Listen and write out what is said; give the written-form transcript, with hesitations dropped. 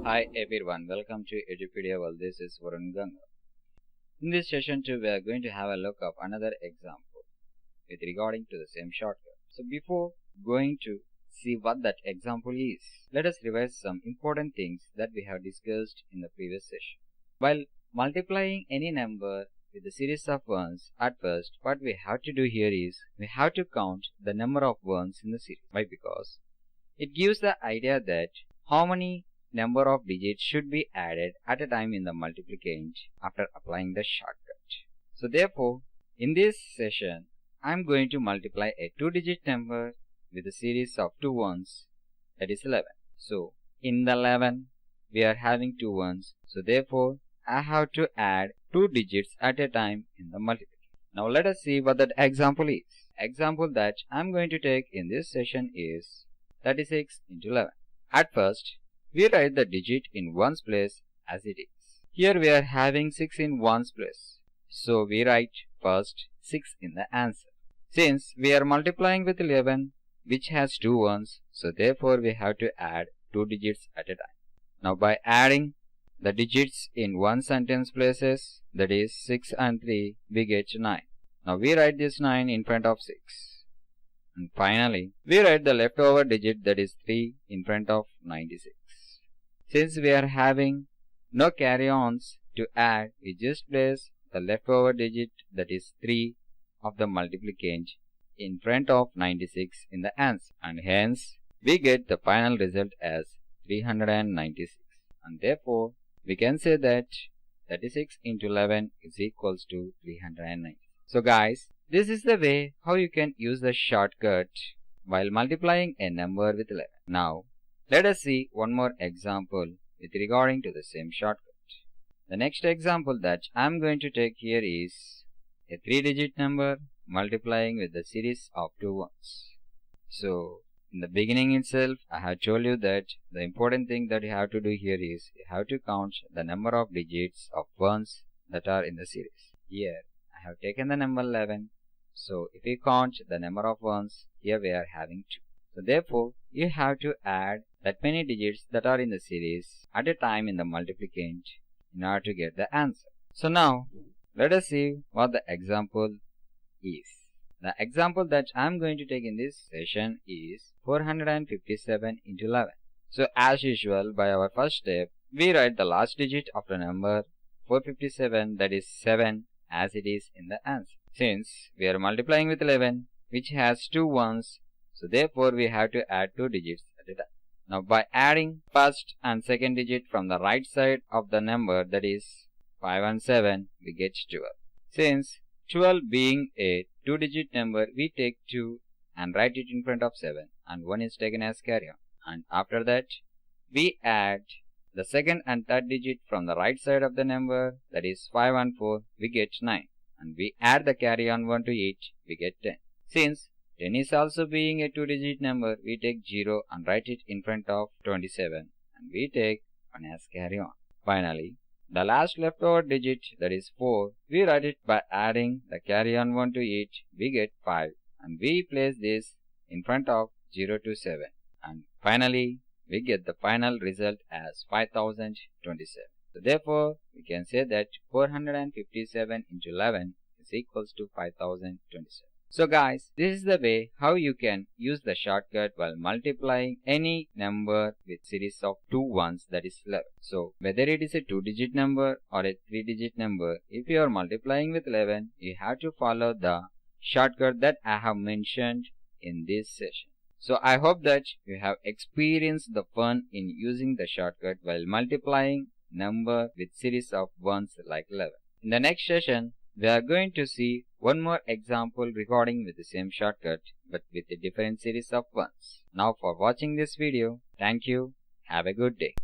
Hi everyone, welcome to Edupedia World. This is Varun Ganga. In this session 2, we are going to have a look of another example with regarding to the same shortcut. So before going to see what that example is, let us revise some important things that we have discussed in the previous session. While multiplying any number with a series of ones, at first what we have to do here is we have to count the number of ones in the series. Why? Because it gives the idea that how many number of digits should be added at a time in the multiplicand after applying the shortcut. So therefore, in this session, I am going to multiply a 2-digit number with a series of 2 ones, that is 11. So in the 11, we are having 2 ones. So therefore, I have to add 2 digits at a time in the multiplication. Now let us see what that example is. Example that I am going to take in this session is 36 into 11. At first, we write the digit in ones place as it is. Here we are having 6 in ones place. So we write first 6 in the answer. Since we are multiplying with 11 which has 2 ones, so therefore we have to add 2 digits at a time. Now by adding the digits in one sentence places, that is 6 and 3, we get 9. Now we write this 9 in front of 6. And finally, we write the leftover digit, that is 3, in front of 96. Since we are having no carry-ons to add, we just place the leftover digit, that is 3 of the multiplicand in front of 96 in the answer, and hence we get the final result as 396. And therefore, we can say that 36 into 11 is equals to 390. So guys, this is the way how you can use the shortcut while multiplying a number with 11. Now, let us see one more example with regarding to the same shortcut. The next example that I am going to take here is a 3-digit number multiplying with a series of 2 ones. So, in the beginning itself, I have told you that the important thing that you have to do here is you have to count the number of digits of ones that are in the series. Here, I have taken the number 11. So, if you count the number of ones, here we are having 2. So therefore, you have to add that many digits that are in the series at a time in the multiplicand in order to get the answer. So now, let us see what the example is. The example that I am going to take in this session is 457 into 11. So as usual, by our first step, we write the last digit of the number 457, that is 7, as it is in the answer. Since we are multiplying with 11, which has 2 ones, so therefore we have to add 2 digits at a time. Now by adding first and second digit from the right side of the number, that is 5 and 7, we get 12. Since 12 being a 2-digit number, we take 2 and write it in front of 7, and 1 is taken as carry on. And after that, we add the second and third digit from the right side of the number, that is 5 and 4, we get 9. And we add the carry on 1 to it, we get 10. Since 10 is also being a 2-digit number, we take 0 and write it in front of 27, and we take 1 as carry on. Finally, the last leftover digit, that is 4, we write it by adding the carry on 1 to it, we get 5, and we place this in front of 0 to 7. And finally, we get the final result as 5027. So therefore, we can say that 457 into 11 is equals to 5027. So guys, this is the way how you can use the shortcut while multiplying any number with series of 2 ones, that is 11. So whether it is a 2-digit number or a 3-digit number, if you are multiplying with 11, you have to follow the shortcut that I have mentioned in this session. So I hope that you have experienced the fun in using the shortcut while multiplying number with series of ones like 11. In the next session, we are going to see one more example regarding with the same shortcut but with a different series of ones. Now for watching this video, thank you. Have a good day.